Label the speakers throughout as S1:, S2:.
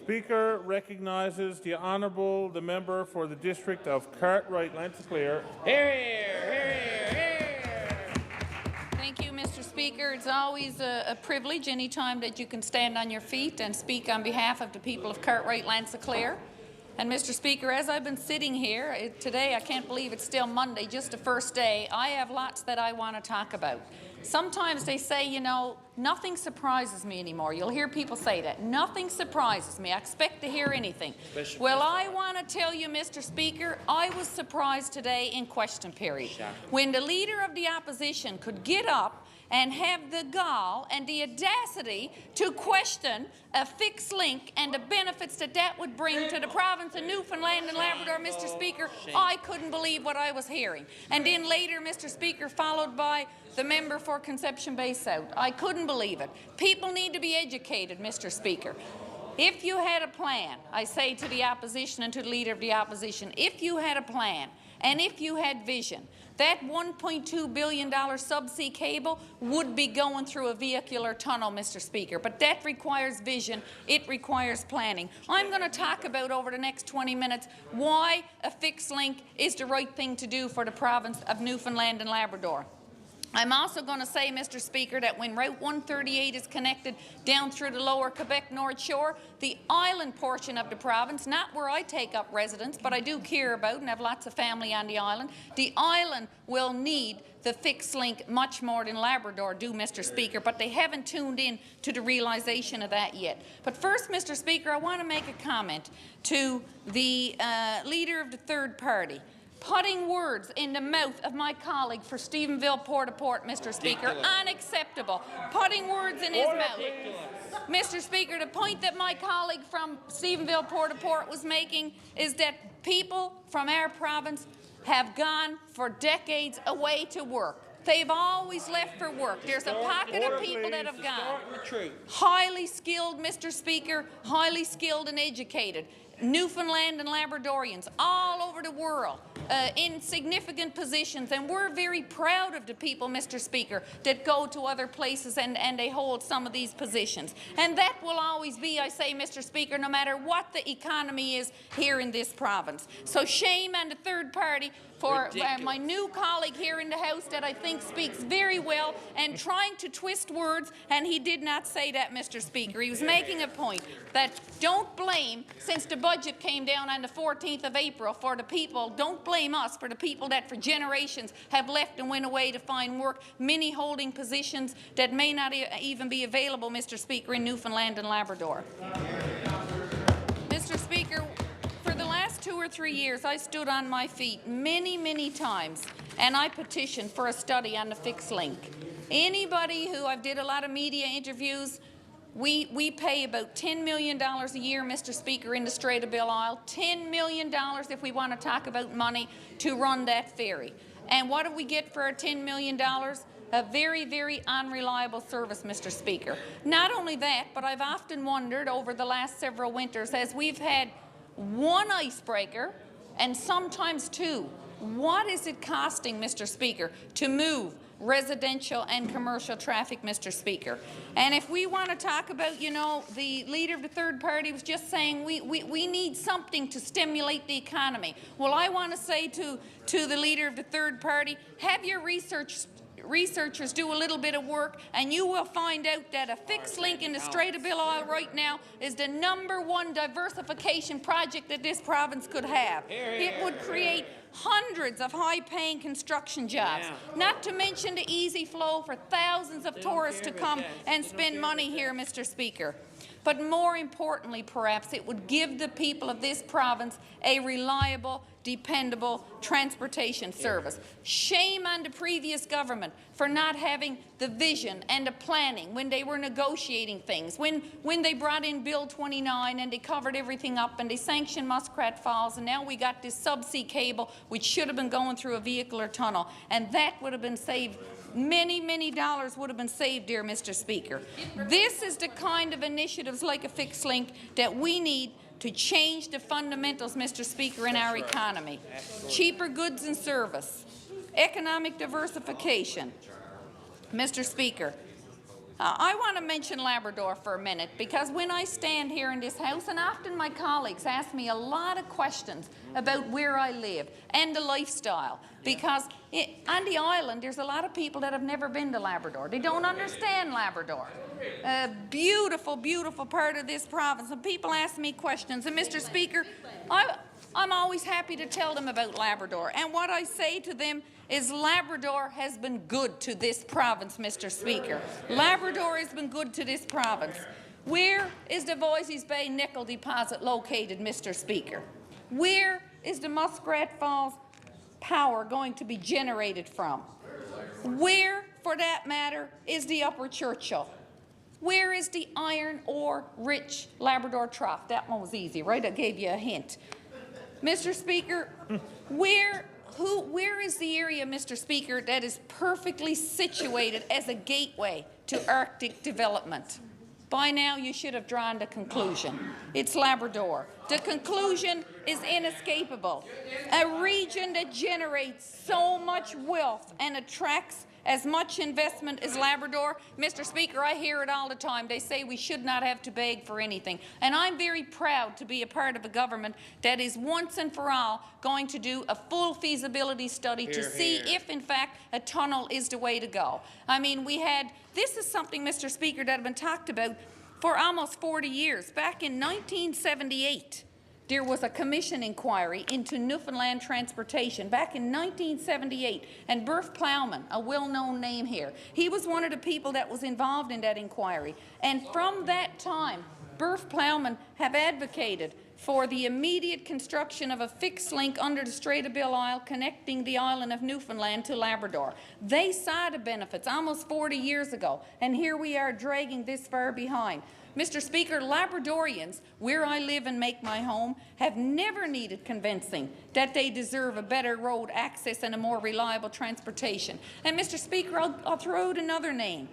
S1: Speaker recognizes the member for the district of Cartwright-L'Anse, Clair.
S2: Hear, hear, hear.
S3: Thank you, Mr. Speaker. It's always a privilege any time that you can stand on your feet and speak on behalf of the people of Cartwright-L'Anse, Clair. And Mr. Speaker, as I've been sitting here today, I can't believe it's still Monday, just the first day, I have lots that I want to talk about. Sometimes they say, you know, nothing surprises me anymore. You'll hear people say that. Nothing surprises me. I expect to hear anything. Well, I want to tell you, Mr. Speaker, I was surprised today in question period when the Leader of the Opposition could get up and have the gall and the audacity to question a fixed link and the benefits that that wowould bring to the province of Newfoundland and Labrador, Mr. Speaker. I couldn't believe what I was hearing. And then later, Mr. Speaker, followed by the member for Conception Bay South. I couldn't believe it. People need to be educated, Mr. Speaker. If you had a plan, I say to the opposition and to the Leader of the Opposition, if you had a plan and if you had vision, that $1.2 billion subsea cable would be going through a vehicular tunnel, Mr. Speaker. But that requires vision. It requires planning. I'm going to talk about over the next 20 minutes why a fixed link is the right thing to do for the province of Newfoundland and Labrador. I'm also going to say, Mr. Speaker, that when Route 138 is connected down through the lower Quebec North Shore, the island portion of the province, not where I take up residence, but I do care about and have lots of family on the island, the island will need the fixed link much more than Labrador do, Mr. Speaker, but they haven't tuned in to the realization of that yet. But first, Mr. Speaker, I want to make a comment to the Leader of the Third Party. Putting words in the mouth of my colleague for Stephenville Port-au-Port, Mr. Speaker. Unacceptable. Putting words in his mouth. Mr. Speaker, the point that my colleague from Stephenville Port-au-Port was making is that people from our province have gone for decades away to work. They've always left for work. There's a pocket of people that have gone. Highly skilled, Mr. Speaker, highly skilled and educated. Newfoundland and Labradorians all over the world in significant positions, and we're very proud of the people, Mr. Speaker, that go to other places and they hold some of these positions. And that will always be, I say, Mr. Speaker, no matter what the economy is here in this province. So shame on the third party for my new colleague here in the House that I think speaks very well and trying to twist words, and he did not say that, Mr. Speaker. He was making a point that don't blame, since the budget came down on the 14th of April, for the people, don't blame us for the people that for generations have left and went away to find work, many holding positions that may not even be available, Mr. Speaker, in Newfoundland and Labrador. Mr. Speaker, for the last 2 or 3 years, I stood on my feet many times, and I petitioned for a study on the fixed link. Anybody who I've did a lot of media interviews, we pay about $10 million a year, Mr. Speaker, in the Strait of Belle Isle. $10 million, if we want to talk about money, to run that ferry. And what do we get for our $10 million? A very unreliable service, Mr. Speaker. Not only that, but I've often wondered over the last several winters, as we've had one icebreaker and sometimes two, what is it costing, Mr. Speaker, to move residential and commercial traffic, Mr. Speaker? And if we want to talk about, you know, the Leader of the Third Party was just saying we need something to stimulate the economy. Well, I want to say to the Leader of the Third Party, have your researchers do a little bit of work, and you will find out that a fixed link in the Strait of Belle Isle right now is the #1 diversification project that this province could have. It would create hundreds of high-paying construction jobs, not to mention the easy flow for thousands of tourists to come and spend money here, Mr. Speaker. But more importantly, perhaps, it would give the people of this province a reliable, dependable transportation service. Shame on the previous government for not having the vision and the planning when they were negotiating things, when they brought in Bill 29 and they covered everything up and they sanctioned Muskrat Falls, and now we got this subsea cable which should have been going through a vehicular tunnel, and that would have been saved. Many dollars would have been saved, dear Mr. Speaker. This is the kind of initiatives like a fixed link that we need to change the fundamentals, Mr. Speaker, in our economy. Cheaper goods and service, economic diversification. Mr. Speaker, I want to mention Labrador for a minute, because when I stand here in this House, and often my colleagues ask me a lot of questions about where I live and the lifestyle, because on the island there's a lot of people that have never been to Labrador. They don't understand Labrador. A beautiful, beautiful part of this province, and people ask me questions. And Mr. Speaker, I'm always happy to tell them about Labrador, and what I say to them is Labrador has been good to this province, Mr. Speaker. Labrador has been good to this province. Where is the Voisey's Bay nickel deposit located, Mr. Speaker? Where is the Muskrat Falls power going to be generated from? Where, for that matter, is the Upper Churchill? Where is the iron ore rich Labrador Trough? That one was easy, right? I gave you a hint. Mr. Speaker, where is the area, Mr. Speaker, that is perfectly situated as a gateway to Arctic development? By now, you should have drawn the conclusion. It's Labrador. The conclusion is inescapable. A region that generates so much wealth and attracts as much investment as Labrador. Mr. Speaker, I hear it all the time. They say we should not have to beg for anything. And I'm very proud to be a part of a government that is once and for all going to do a full feasibility study to see if, in fact, a tunnel is the way to go. I mean, this is something, Mr. Speaker, that had been talked about for almost 40 years. Back in 1978, there was a commission inquiry into Newfoundland transportation back in 1978, and Burf Plowman, a well-known name here, he was one of the people that was involved in that inquiry. And from that time, Burf Plowman have advocated for the immediate construction of a fixed link under the Strait of Belle Isle connecting the island of Newfoundland to Labrador. They saw the benefits almost 40 years ago, and here we are dragging this far behind. Mr. Speaker, Labradorians, where I live and make my home, have never needed convincing that they deserve a better road access and a more reliable transportation. And Mr. Speaker, I'll throw out another name,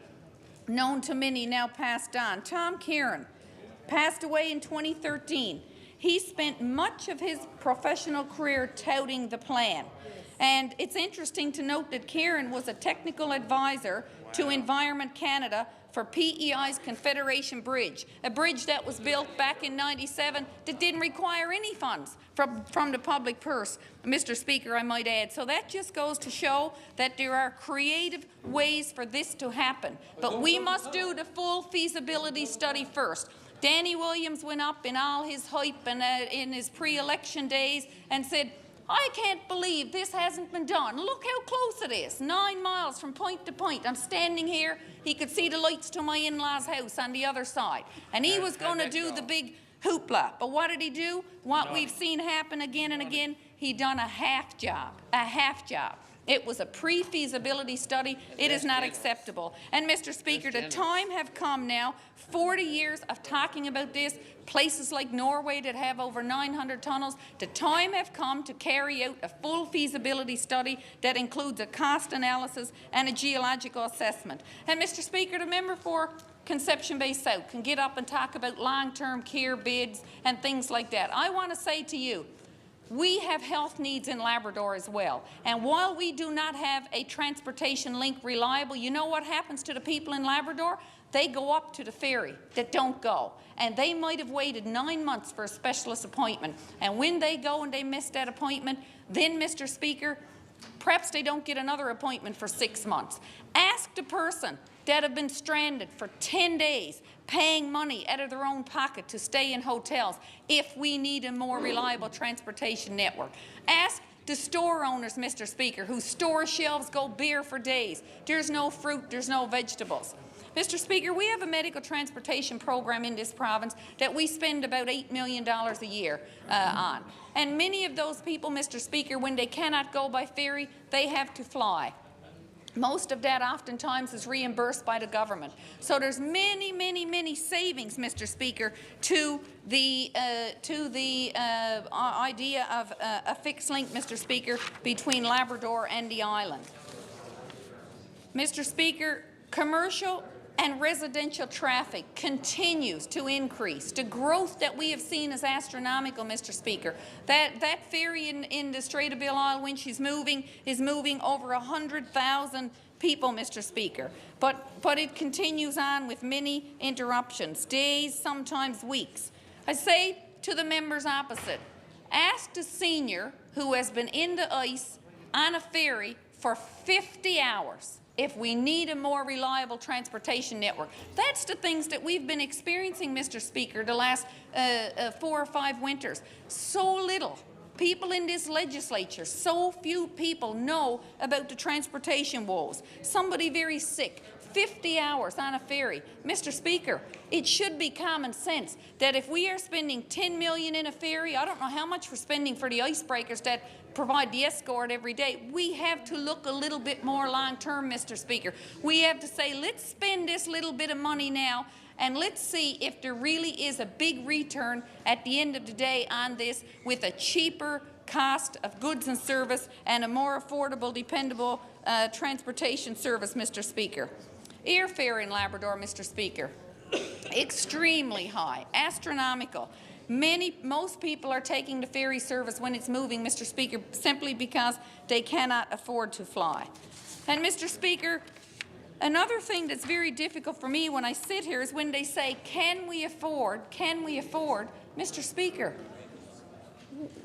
S3: known to many, now passed on. Tom Kieran passed away in 2013. He spent much of his professional career touting the plan. And it's interesting to note that Kieran was a technical advisor to Environment Canada for PEI's Confederation Bridge, a bridge that was built back in '97 that didn't require any funds from the public purse, Mr. Speaker, I might add. So that just goes to show that there are creative ways for this to happen. But we must do the full feasibility study first. Danny Williams went up in all his hype and in his pre-election days and said, I can't believe this hasn't been done. Look how close it is, 9 miles from point to point. I'm standing here. He could see the lights to my in-laws' house on the other side. And he was going to do the big hoopla. But what did he do? What we've seen happen again and again, he done a half job, It was a pre-feasibility study. It is not acceptable. And, Mr. Speaker, the time have come now, 40 years of talking about this, places like Norway that have over 900 tunnels, the time have come to carry out a full feasibility study that includes a cost analysis and a geological assessment. And, Mr. Speaker, the member for Conception Bay South can get up and talk about long-term care bids and things like that. I want to say to you, we have health needs in Labrador as well. And while we do not have a transportation link reliable, you know what happens to the people in Labrador? They go up to the ferry that don't go. And they might have waited 9 months for a specialist appointment. And when they go and they miss that appointment, then, Mr. Speaker, perhaps they don't get another appointment for 6 months. Ask the person that have been stranded for 10 days, paying money out of their own pocket to stay in hotels, if we need a more reliable transportation network. Ask the store owners, Mr. Speaker, whose store shelves go bare for days. There's no fruit, there's no vegetables. Mr. Speaker, we have a medical transportation program in this province that we spend about $8 million a year on. And many of those people, Mr. Speaker, when they cannot go by ferry, they have to fly. Most of that oftentimes is reimbursed by the government. So there's many, many, many savings, Mr. Speaker, to the idea of a fixed link, Mr. Speaker, between Labrador and the island. Mr. Speaker, commercial and residential traffic continues to increase. The growth that we have seen is astronomical, Mr. Speaker. That ferry in the Strait of Isle, when she's moving, is moving over 100,000 people, Mr. Speaker. But it continues on with many interruptions, days, sometimes weeks. I say to the members opposite, ask the senior who has been in the ice on a ferry for 50 hours if we need a more reliable transportation network. That's the things that we've been experiencing, Mr. Speaker, the last 4 or 5 winters. So little. People in this legislature, so few people know about the transportation woes. Somebody very sick, 50 hours on a ferry. Mr. Speaker, it should be common sense that if we are spending $10 million in a ferry, I don't know how much we're spending for the icebreakers that provide the escort every day. We have to look a little bit more long-term, Mr. Speaker. We have to say, let's spend this little bit of money now, and let's see if there really is a big return at the end of the day on this, with a cheaper cost of goods and service and a more affordable, dependable transportation service, Mr. Speaker. Airfare in Labrador, Mr. Speaker, extremely high, astronomical. Most people are taking the ferry service when it's moving, Mr. Speaker, simply because they cannot afford to fly. And, Mr. Speaker, another thing that's very difficult for me when I sit here is when they say, can we afford? Can we afford? Mr. Speaker,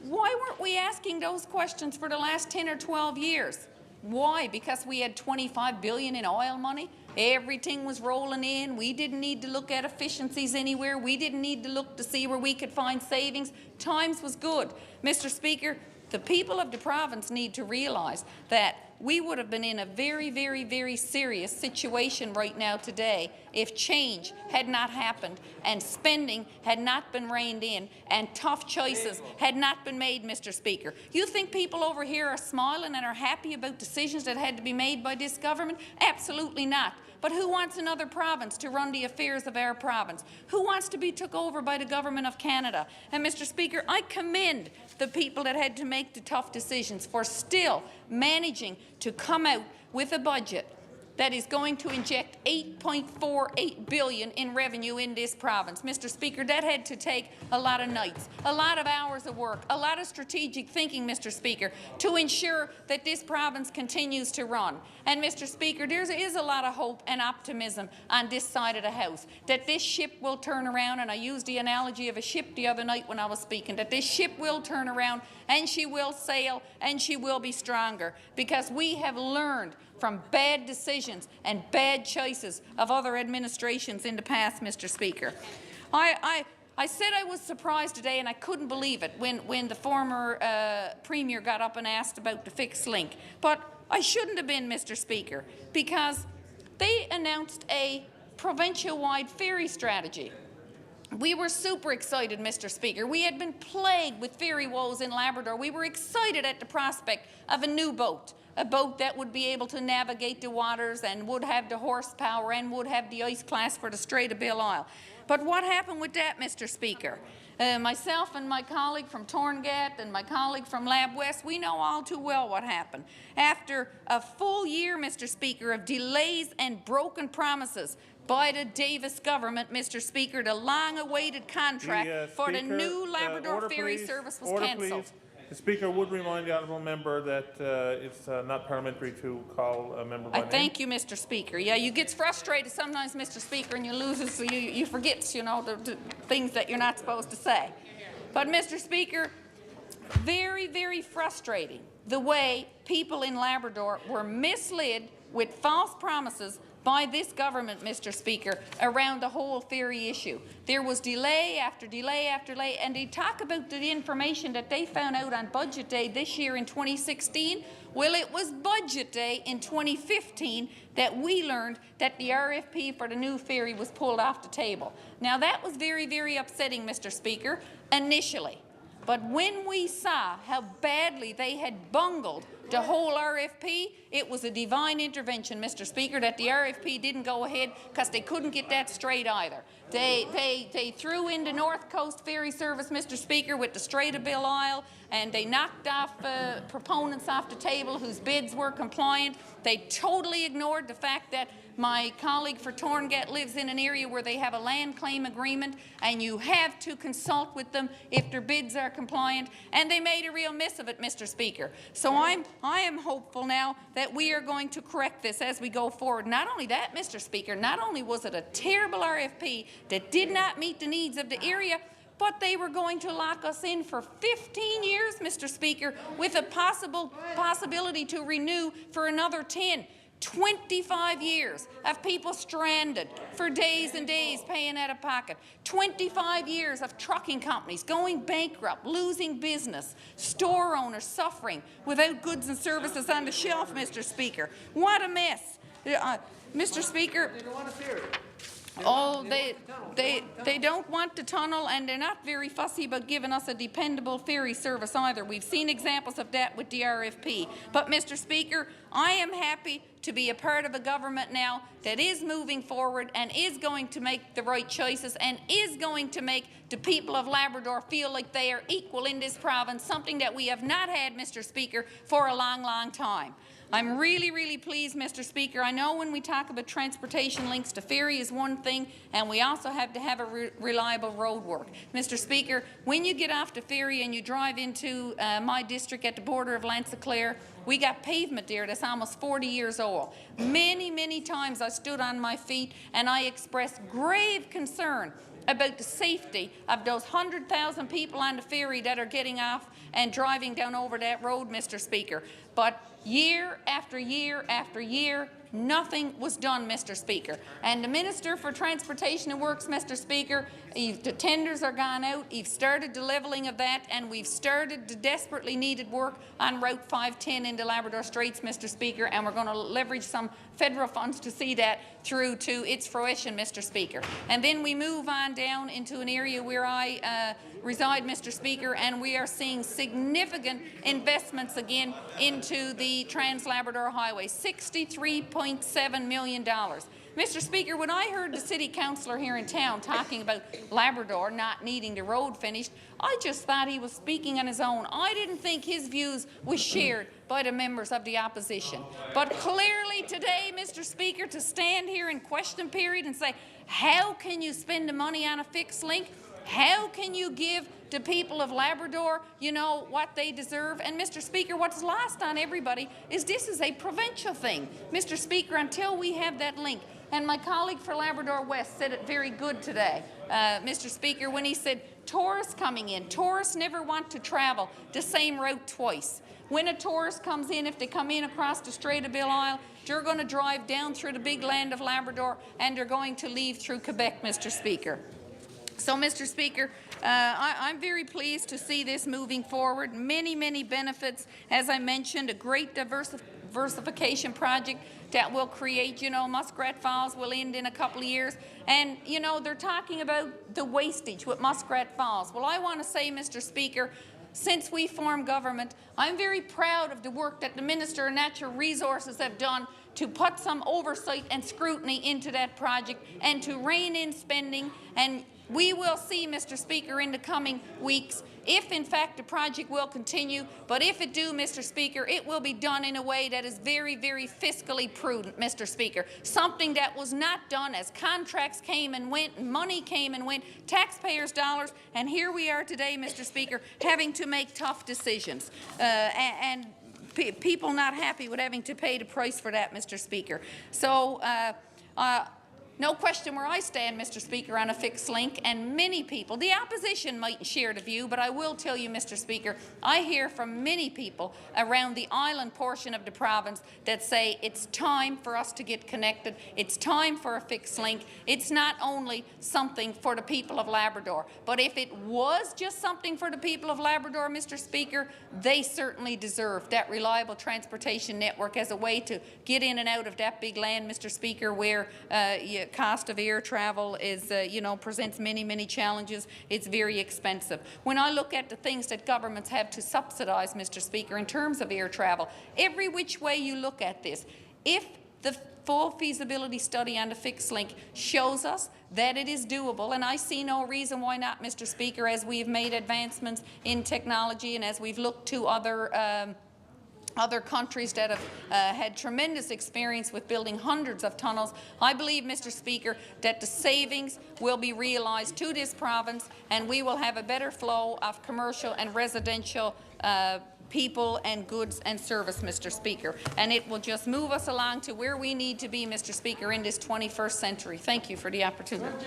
S3: why weren't we asking those questions for the last 10 or 12 years? Why? Because we had $25 billion in oil money? Everything was rolling in. We didn't need to look at efficiencies anywhere. We didn't need to look to see where we could find savings. Times was good. Mr. Speaker, the people of the province need to realize that we would have been in a very, very, very serious situation right now today if change had not happened and spending had not been reined in and tough choices had not been made, Mr. Speaker. You think people over here are smiling and are happy about decisions that had to be made by this government? Absolutely not. But who wants another province to run the affairs of our province? Who wants to be took over by the government of Canada? And, Mr. Speaker, I commend the people that had to make the tough decisions for still managing to come out with a budget that is going to inject $8.48 billion in revenue in this province. Mr. Speaker, that had to take a lot of nights, a lot of hours of work, a lot of strategic thinking, Mr. Speaker, to ensure that this province continues to run. And, Mr. Speaker, there is a lot of hope and optimism on this side of the House that this ship will turn around, and I used the analogy of a ship the other night when I was speaking, that this ship will turn around and she will sail and she will be stronger, because we have learned from bad decisions and bad choices of other administrations in the past, Mr. Speaker. I said I was surprised today, and I couldn't believe it when the former Premier got up and asked about the fixed link. But I shouldn't have been, Mr. Speaker, because they announced a provincial-wide ferry strategy. We were super excited, Mr. Speaker. We had been plagued with ferry woes in Labrador. We were excited at the prospect of a new boat, a boat that would be able to navigate the waters and would have the horsepower and would have the ice class for the Strait of Isle. But what happened with that, Mr. Speaker? Myself and my colleague from Torngat and my colleague from Lab West, we know all too well what happened. After a full year, Mr. Speaker, of delays and broken promises by the Davis government, Mr. Speaker, the long-awaited contract for the new Labrador ferry service was cancelled.
S1: The Speaker would remind the honourable member that it's not parliamentary to call a member by name.
S3: Thank you, Mr. Speaker. Yeah, you get frustrated sometimes, Mr. Speaker, and you lose it, so you forget, you know, the things that you're not supposed to say. But, Mr. Speaker, very, very frustrating the way people in Labrador were misled with false promises by this government, Mr. Speaker, around the whole ferry issue. There was delay after delay after delay, and they talk about the information that they found out on Budget Day this year in 2016. Well, it was Budget Day in 2015 that we learned that the RFP for the new ferry was pulled off the table. Now, that was very, very upsetting, Mr. Speaker, initially. But when we saw how badly they had bungled the whole RFP, it was a divine intervention, Mr. Speaker, that the RFP didn't go ahead because they couldn't get that straight either. They threw in the North Coast Ferry Service, Mr. Speaker, with the Strait of Belle-Isle, and they knocked off proponents off the table whose bids were compliant. They totally ignored the fact that my colleague for Torngat lives in an area where they have a land claim agreement, and you have to consult with them if their bids are compliant, and they made a real mess of it, Mr. Speaker. So I am hopeful now that we are going to correct this as we go forward. Not only that, Mr. Speaker, not only was it a terrible RFP that did not meet the needs of the area, but they were going to lock us in for 15 years, Mr. Speaker, with a possibility to renew for another 10. 25 years of people stranded for days and days paying out of pocket. 25 years of trucking companies going bankrupt, losing business, store owners suffering without goods and services on the shelf, Mr. Speaker. What a mess. Mr. Speaker, oh, they don't want the tunnel, and they're not very fussy about giving us a dependable ferry service either. We've seen examples of that with the RFP. But, Mr. Speaker, I am happy to be a part of a government now that is moving forward and is going to make the right choices and is going to make the people of Labrador feel like they are equal in this province, something that we have not had, Mr. Speaker, for a long, long time. I'm really, really pleased, Mr. Speaker. I know when we talk about transportation links to ferry is one thing, and we also have to have a reliable road work. Mr. Speaker, when you get off the ferry and you drive into my district at the border of Clair, we got pavement there that's almost 40 years old. Many, many times I stood on my feet and I expressed grave concern about the safety of those 100,000 people on the ferry that are getting off and driving down over that road, Mr. Speaker. But year after year after year, nothing was done, Mr. Speaker. And the Minister for Transportation and Works, Mr. Speaker, the tenders are gone out. He's started the levelling of that, and we've started the desperately needed work on Route 510 in the Labrador Straits, Mr. Speaker, and we're going to leverage some federal funds to see that through to its fruition, Mr. Speaker. And then we move on down into an area where I reside, Mr. Speaker, and we are seeing significant investments again into the Trans-Labrador Highway, $63.7 million. Mr. Speaker, when I heard the city councillor here in town talking about Labrador not needing the road finished, I just thought he was speaking on his own. I didn't think his views were shared by the members of the opposition. But clearly today, Mr. Speaker, to stand here in question period and say, how can you spend the money on a fixed link? How can you give the people of Labrador, you know, what they deserve? And, Mr. Speaker, what's lost on everybody is this is a provincial thing. Mr. Speaker, until we have that link, and my colleague for Labrador West said it very good today, Mr. Speaker, when he said tourists coming in. Tourists never want to travel the same route twice. When a tourist comes in, if they come in across the Strait of Belle-Isle, they're going to drive down through the big land of Labrador, and they're going to leave through Quebec, Mr. Speaker. So, Mr. Speaker, I'm very pleased to see this moving forward. Many, many benefits. As I mentioned, a great diversification project that will create, you know, Muskrat Falls will end in a couple of years. And, you know, they're talking about the wastage with Muskrat Falls. Well, I want to say, Mr. Speaker, since we formed government, I'm very proud of the work that the Minister of Natural Resources have done to put some oversight and scrutiny into that project and to rein in spending. And we will see, Mr. Speaker, in the coming weeks if, in fact, the project will continue. But if it do, Mr. Speaker, it will be done in a way that is very, very fiscally prudent, Mr. Speaker. Something that was not done as contracts came and went, money came and went, taxpayers' dollars, and here we are today, Mr. Speaker, having to make tough decisions. And people not happy with having to pay the price for that, Mr. Speaker. So, no question where I stand, Mr. Speaker, on a fixed link, and many people, the opposition mightn't share the view, but I will tell you, Mr. Speaker, I hear from many people around the island portion of the province that say it's time for us to get connected, it's time for a fixed link. It's not only something for the people of Labrador, but if it was just something for the people of Labrador, Mr. Speaker, they certainly deserve that reliable transportation network as a way to get in and out of that big land, Mr. Speaker, where cost of air travel is, you know, presents many, many challenges. It's very expensive. When I look at the things that governments have to subsidize, Mr. Speaker, in terms of air travel, every which way you look at this, if The full feasibility study on the fixed link shows us that it is doable, and I see no reason why not, Mr. Speaker, as we've made advancements in technology and as we've looked to other countries that have had tremendous experience with building hundreds of tunnels. I believe, Mr. Speaker, that the savings will be realised to this province, and we will have a better flow of commercial and residential people and goods and service, Mr. Speaker. And it will just move us along to where we need to be, Mr. Speaker, in this 21st century. Thank you for the opportunity.